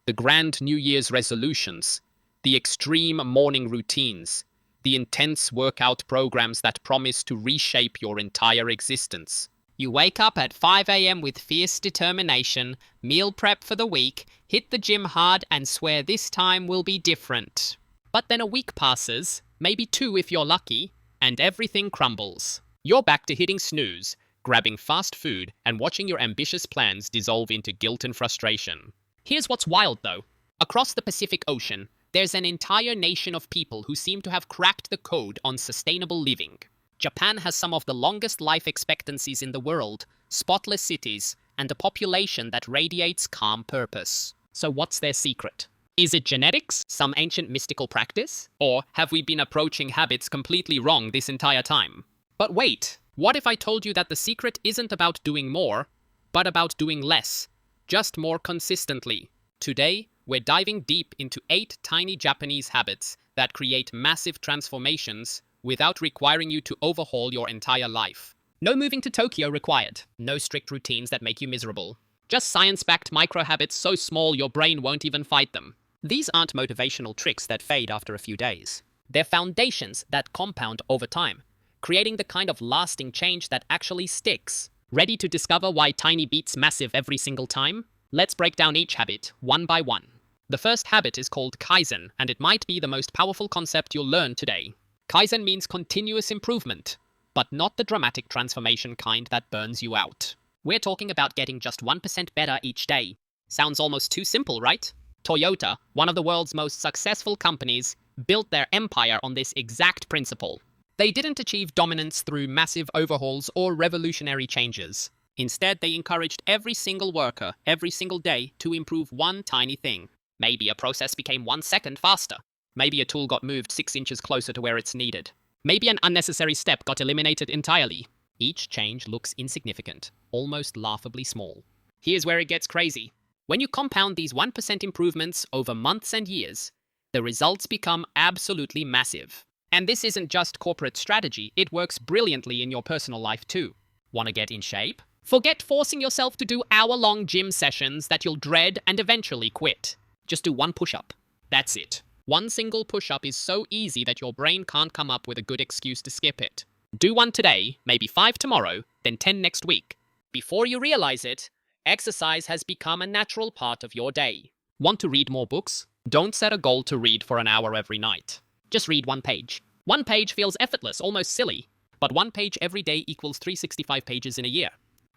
The grand New Year's resolutions, the extreme morning routines, the intense workout programs that promise to reshape your entire existence. You wake up at 5 a.m. with fierce determination, meal prep for the week, hit the gym hard and swear this time will be different. But then a week passes, maybe 2 if you're lucky, and everything crumbles. You're back to hitting snooze, grabbing fast food, and watching your ambitious plans dissolve into guilt and frustration. Here's what's wild though. Across the Pacific Ocean, there's an entire nation of people who seem to have cracked the code on sustainable living. Japan has some of the longest life expectancies in the world, spotless cities, and a population that radiates calm purpose. So what's their secret? Is it genetics, some ancient mystical practice? Or have we been approaching habits completely wrong this entire time? But wait, what if I told you that the secret isn't about doing more, but about doing less, just more consistently? Today, we're diving deep into 8 tiny Japanese habits that create massive transformations without requiring you to overhaul your entire life. No moving to Tokyo required. No strict routines that make you miserable. Just science-backed micro-habits so small your brain won't even fight them. These aren't motivational tricks that fade after a few days. They're foundations that compound over time, creating the kind of lasting change that actually sticks. Ready to discover why tiny beats massive every single time? Let's break down each habit, one by one. The first habit is called Kaizen, and it might be the most powerful concept you'll learn today. Kaizen means continuous improvement, but not the dramatic transformation kind that burns you out. We're talking about getting just 1% better each day. Sounds almost too simple, right? Toyota, one of the world's most successful companies, built their empire on this exact principle. They didn't achieve dominance through massive overhauls or revolutionary changes. Instead, they encouraged every single worker, every single day, to improve one tiny thing. Maybe a process became 1 second faster. Maybe a tool got moved 6 inches closer to where it's needed. Maybe an unnecessary step got eliminated entirely. Each change looks insignificant, almost laughably small. Here's where it gets crazy. When you compound these 1% improvements over months and years, the results become absolutely massive. And this isn't just corporate strategy, it works brilliantly in your personal life too. Want to get in shape? Forget forcing yourself to do hour-long gym sessions that you'll dread and eventually quit. Just do 1 push-up. That's it. 1 single push-up is so easy that your brain can't come up with a good excuse to skip it. Do 1 today, maybe 5 tomorrow, then 10 next week. Before you realize it, exercise has become a natural part of your day. Want to read more books? Don't set a goal to read for an hour every night. Just read 1 page. 1 page feels effortless, almost silly, but 1 page every day equals 365 pages in a year.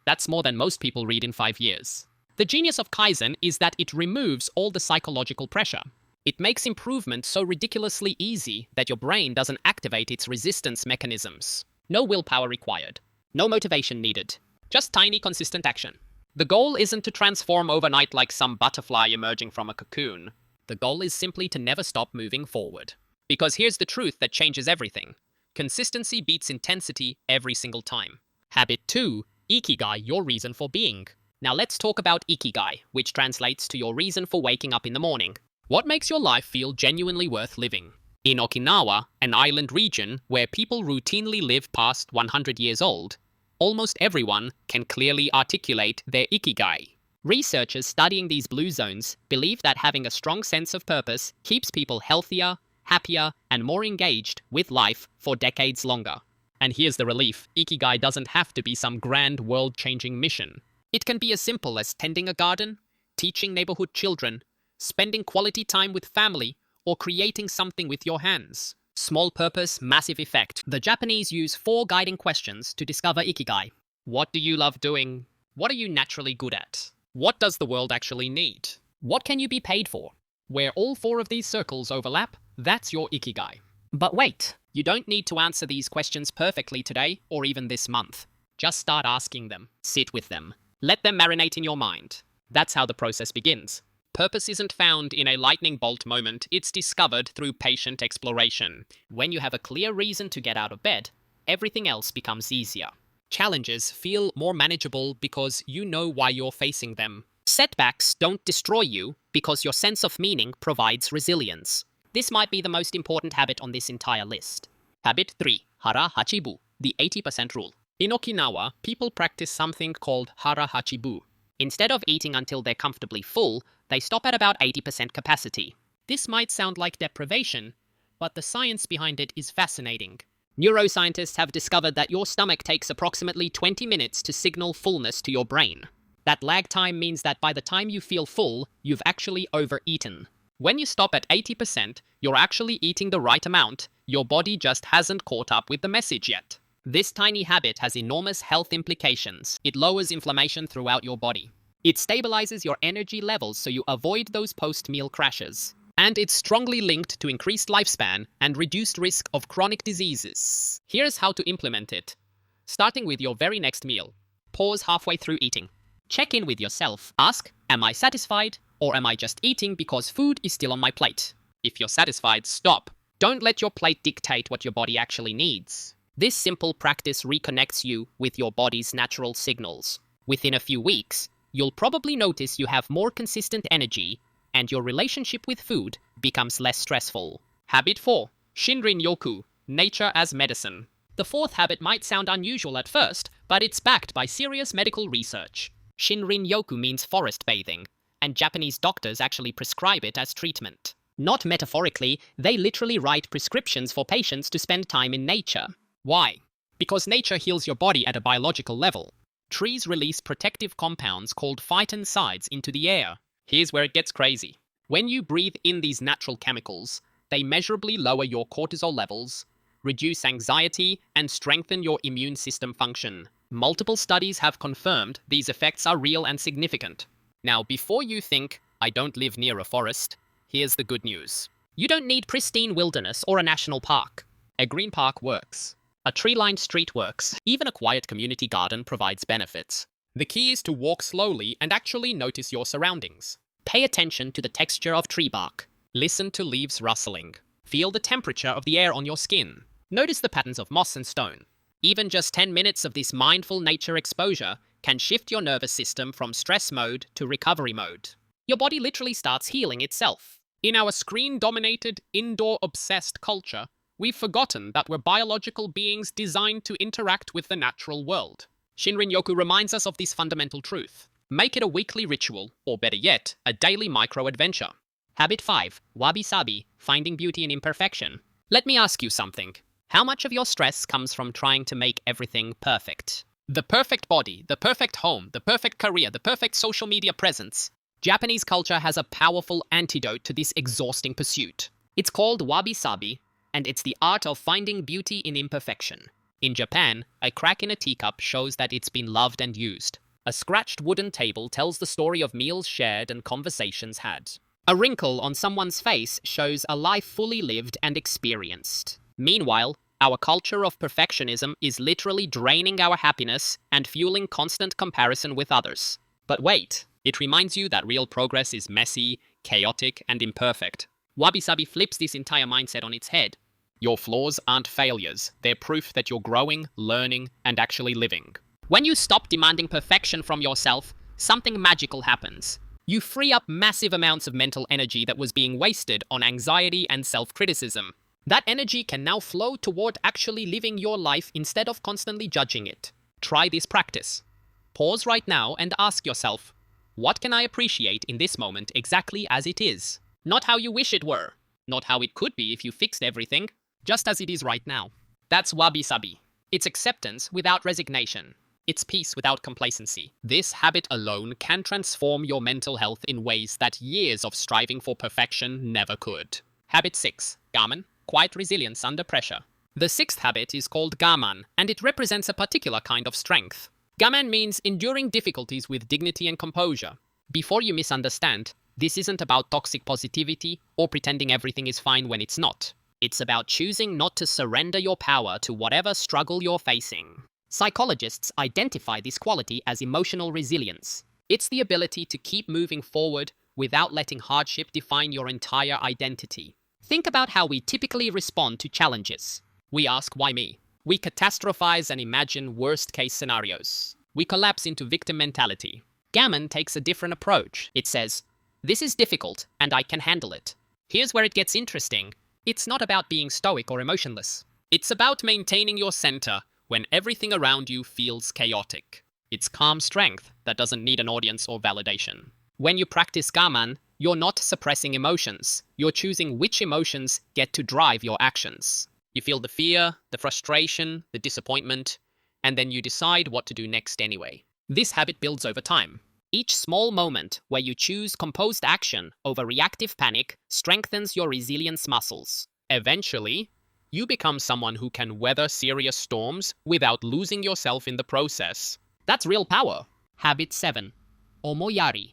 That's more than most people read in 5 years. The genius of Kaizen is that it removes all the psychological pressure. It makes improvement so ridiculously easy that your brain doesn't activate its resistance mechanisms. No willpower required. No motivation needed. Just tiny, consistent action. The goal isn't to transform overnight like some butterfly emerging from a cocoon. The goal is simply to never stop moving forward. Because here's the truth that changes everything. Consistency beats intensity every single time. Habit 2, Ikigai, your reason for being. Now let's talk about Ikigai, which translates to your reason for waking up in the morning. What makes your life feel genuinely worth living? In Okinawa, an island region where people routinely live past 100 years old, almost everyone can clearly articulate their Ikigai. Researchers studying these blue zones believe that having a strong sense of purpose keeps people healthier, happier, and more engaged with life for decades longer. And here's the relief, Ikigai doesn't have to be some grand world-changing mission. It can be as simple as tending a garden, teaching neighborhood children, spending quality time with family, or creating something with your hands. Small purpose, massive effect. The Japanese use 4 guiding questions to discover Ikigai. What do you love doing? What are you naturally good at? What does the world actually need? What can you be paid for? Where all 4 of these circles overlap, that's your Ikigai. But wait, you don't need to answer these questions perfectly today or even this month. Just start asking them. Sit with them. Let them marinate in your mind. That's how the process begins. Purpose isn't found in a lightning bolt moment, it's discovered through patient exploration. When you have a clear reason to get out of bed, everything else becomes easier. Challenges feel more manageable because you know why you're facing them. Setbacks don't destroy you because your sense of meaning provides resilience. This might be the most important habit on this entire list. Habit 3. Hara Hachi Bu, the 80% rule. In Okinawa, people practice something called Hara Hachi Bu. Instead of eating until they're comfortably full, They stop at about 80% capacity. This might sound like deprivation, but the science behind it is fascinating. Neuroscientists have discovered that your stomach takes approximately 20 minutes to signal fullness to your brain. That lag time means that by the time you feel full, you've actually overeaten. When you stop at 80%, you're actually eating the right amount. Your body just hasn't caught up with the message yet. This tiny habit has enormous health implications. It lowers inflammation throughout your body. It stabilizes your energy levels so you avoid those post-meal crashes. And it's strongly linked to increased lifespan and reduced risk of chronic diseases. Here's how to implement it. Starting with your very next meal. Pause halfway through eating. Check in with yourself. Ask, am I satisfied? Or am I just eating because food is still on my plate? If you're satisfied, stop. Don't let your plate dictate what your body actually needs. This simple practice reconnects you with your body's natural signals. Within a few weeks, you'll probably notice you have more consistent energy and your relationship with food becomes less stressful. Habit 4. Shinrin-Yoku, nature as medicine. The fourth habit might sound unusual at first, but it's backed by serious medical research. Shinrin-Yoku means forest bathing, and Japanese doctors actually prescribe it as treatment. Not metaphorically, they literally write prescriptions for patients to spend time in nature. Why? Because nature heals your body at a biological level. Trees release protective compounds called phytoncides into the air. Here's where it gets crazy. When you breathe in these natural chemicals, they measurably lower your cortisol levels, reduce anxiety, and strengthen your immune system function. Multiple studies have confirmed these effects are real and significant. Now, before you think, I don't live near a forest, here's the good news. You don't need pristine wilderness or a national park. A green park works. A tree-lined street works. Even a quiet community garden provides benefits. The key is to walk slowly and actually notice your surroundings. Pay attention to the texture of tree bark. Listen to leaves rustling. Feel the temperature of the air on your skin. Notice the patterns of moss and stone. Even just 10 minutes of this mindful nature exposure can shift your nervous system from stress mode to recovery mode. Your body literally starts healing itself. In our screen-dominated, indoor-obsessed culture, we've forgotten that we're biological beings designed to interact with the natural world. Shinrin-Yoku reminds us of this fundamental truth. Make it a weekly ritual, or better yet, a daily micro-adventure. Habit 5. Wabi-Sabi, finding beauty in imperfection. Let me ask you something. How much of your stress comes from trying to make everything perfect? The perfect body, the perfect home, the perfect career, the perfect social media presence. Japanese culture has a powerful antidote to this exhausting pursuit. It's called Wabi-Sabi, and it's the art of finding beauty in imperfection. In Japan, a crack in a teacup shows that it's been loved and used. A scratched wooden table tells the story of meals shared and conversations had. A wrinkle on someone's face shows a life fully lived and experienced. Meanwhile, our culture of perfectionism is literally draining our happiness and fueling constant comparison with others. But wait, it reminds you that real progress is messy, chaotic, and imperfect. Wabi-Sabi flips this entire mindset on its head. Your flaws aren't failures. They're proof that you're growing, learning, and actually living. When you stop demanding perfection from yourself, something magical happens. You free up massive amounts of mental energy that was being wasted on anxiety and self-criticism. That energy can now flow toward actually living your life instead of constantly judging it. Try this practice. Pause right now and ask yourself, what can I appreciate in this moment exactly as it is? Not how you wish it were. Not how it could be if you fixed everything. Just as it is right now. That's Wabi-Sabi. It's acceptance without resignation. It's peace without complacency. This habit alone can transform your mental health in ways that years of striving for perfection never could. Habit 6. Gaman, quiet resilience under pressure. The sixth habit is called Gaman, and it represents a particular kind of strength. Gaman means enduring difficulties with dignity and composure. Before you misunderstand, this isn't about toxic positivity or pretending everything is fine when it's not. It's about choosing not to surrender your power to whatever struggle you're facing. Psychologists identify this quality as emotional resilience. It's the ability to keep moving forward without letting hardship define your entire identity. Think about how we typically respond to challenges. We ask, why me? We catastrophize and imagine worst-case scenarios. We collapse into victim mentality. Gaman takes a different approach. It says, this is difficult, and I can handle it. Here's where it gets interesting. It's not about being stoic or emotionless. It's about maintaining your center when everything around you feels chaotic. It's calm strength that doesn't need an audience or validation. When you practice Gaman, you're not suppressing emotions. You're choosing which emotions get to drive your actions. You feel the fear, the frustration, the disappointment, and then you decide what to do next anyway. This habit builds over time. Each small moment where you choose composed action over reactive panic strengthens your resilience muscles. Eventually, you become someone who can weather serious storms without losing yourself in the process. That's real power. Habit 7. Omoiyari.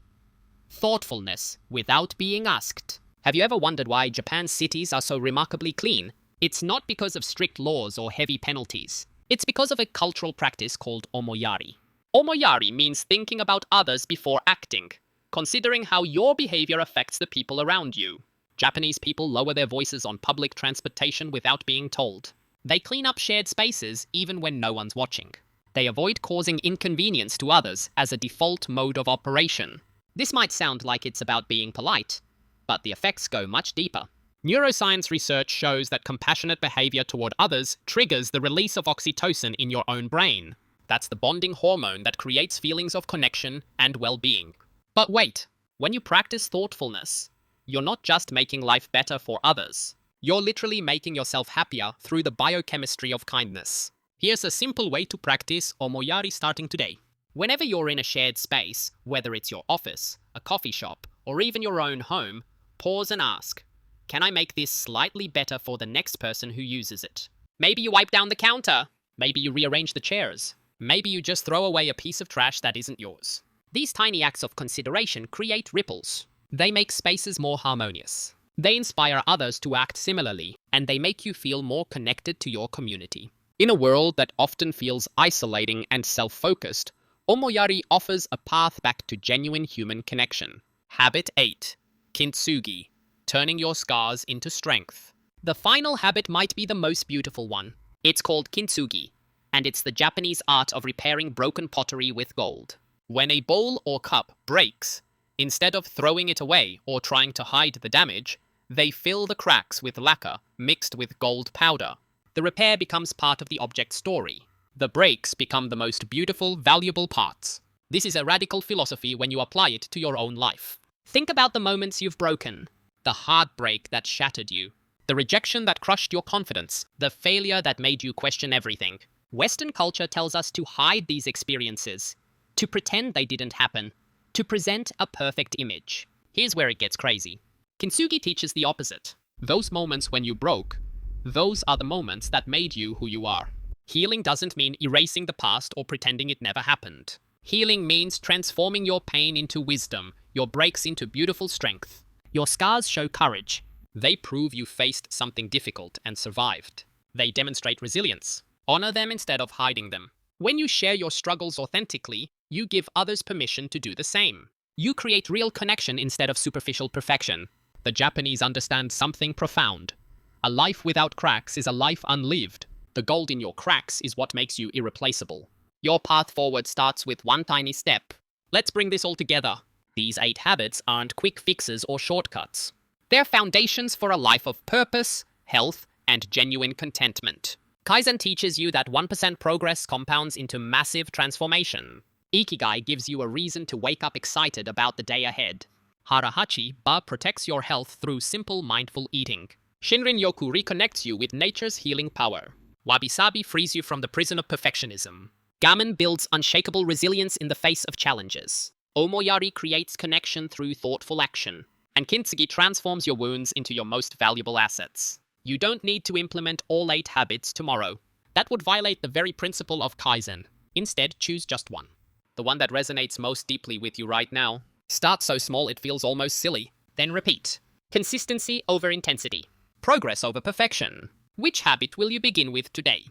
Thoughtfulness without being asked. Have you ever wondered why Japan's cities are so remarkably clean? It's not because of strict laws or heavy penalties. It's because of a cultural practice called Omoiyari. Omoiyari means thinking about others before acting, considering how your behavior affects the people around you. Japanese people lower their voices on public transportation without being told. They clean up shared spaces even when no one's watching. They avoid causing inconvenience to others as a default mode of operation. This might sound like it's about being polite, but the effects go much deeper. Neuroscience research shows that compassionate behavior toward others triggers the release of oxytocin in your own brain. That's the bonding hormone that creates feelings of connection and well-being. But wait, when you practice thoughtfulness, you're not just making life better for others. You're literally making yourself happier through the biochemistry of kindness. Here's a simple way to practice Omoiyari starting today. Whenever you're in a shared space, whether it's your office, a coffee shop, or even your own home, pause and ask, can I make this slightly better for the next person who uses it? Maybe you wipe down the counter. Maybe you rearrange the chairs. Maybe you just throw away a piece of trash that isn't yours. These tiny acts of consideration create ripples. They make spaces more harmonious. They inspire others to act similarly, and they make you feel more connected to your community. In a world that often feels isolating and self-focused, Omoiyari offers a path back to genuine human connection. Habit 8. Kintsugi. Turning your scars into strength. The final habit might be the most beautiful one. It's called Kintsugi, and it's the Japanese art of repairing broken pottery with gold. When a bowl or cup breaks, instead of throwing it away or trying to hide the damage, they fill the cracks with lacquer mixed with gold powder. The repair becomes part of the object's story. The breaks become the most beautiful, valuable parts. This is a radical philosophy when you apply it to your own life. Think about the moments you've broken. The heartbreak that shattered you. The rejection that crushed your confidence. The failure that made you question everything. Western culture tells us to hide these experiences, to pretend they didn't happen, to present a perfect image. Here's where it gets crazy. Kintsugi teaches the opposite. Those moments when you broke, those are the moments that made you who you are. Healing doesn't mean erasing the past or pretending it never happened. Healing means transforming your pain into wisdom, your breaks into beautiful strength. Your scars show courage. They prove you faced something difficult and survived. They demonstrate resilience. Honor them instead of hiding them. When you share your struggles authentically, you give others permission to do the same. You create real connection instead of superficial perfection. The Japanese understand something profound. A life without cracks is a life unlived. The gold in your cracks is what makes you irreplaceable. Your path forward starts with one tiny step. Let's bring this all together. These 8 habits aren't quick fixes or shortcuts. They're foundations for a life of purpose, health, and genuine contentment. Kaizen teaches you that 1% progress compounds into massive transformation. Ikigai gives you a reason to wake up excited about the day ahead. Hara Hachi Bu protects your health through simple mindful eating. Shinrin-Yoku reconnects you with nature's healing power. Wabi-Sabi frees you from the prison of perfectionism. Gaman builds unshakable resilience in the face of challenges. Omoiyari creates connection through thoughtful action. And Kintsugi transforms your wounds into your most valuable assets. You don't need to implement all 8 habits tomorrow. That would violate the very principle of Kaizen. Instead, choose just one. The one that resonates most deeply with you right now. Start so small it feels almost silly. Then repeat. Consistency over intensity. Progress over perfection. Which habit will you begin with today?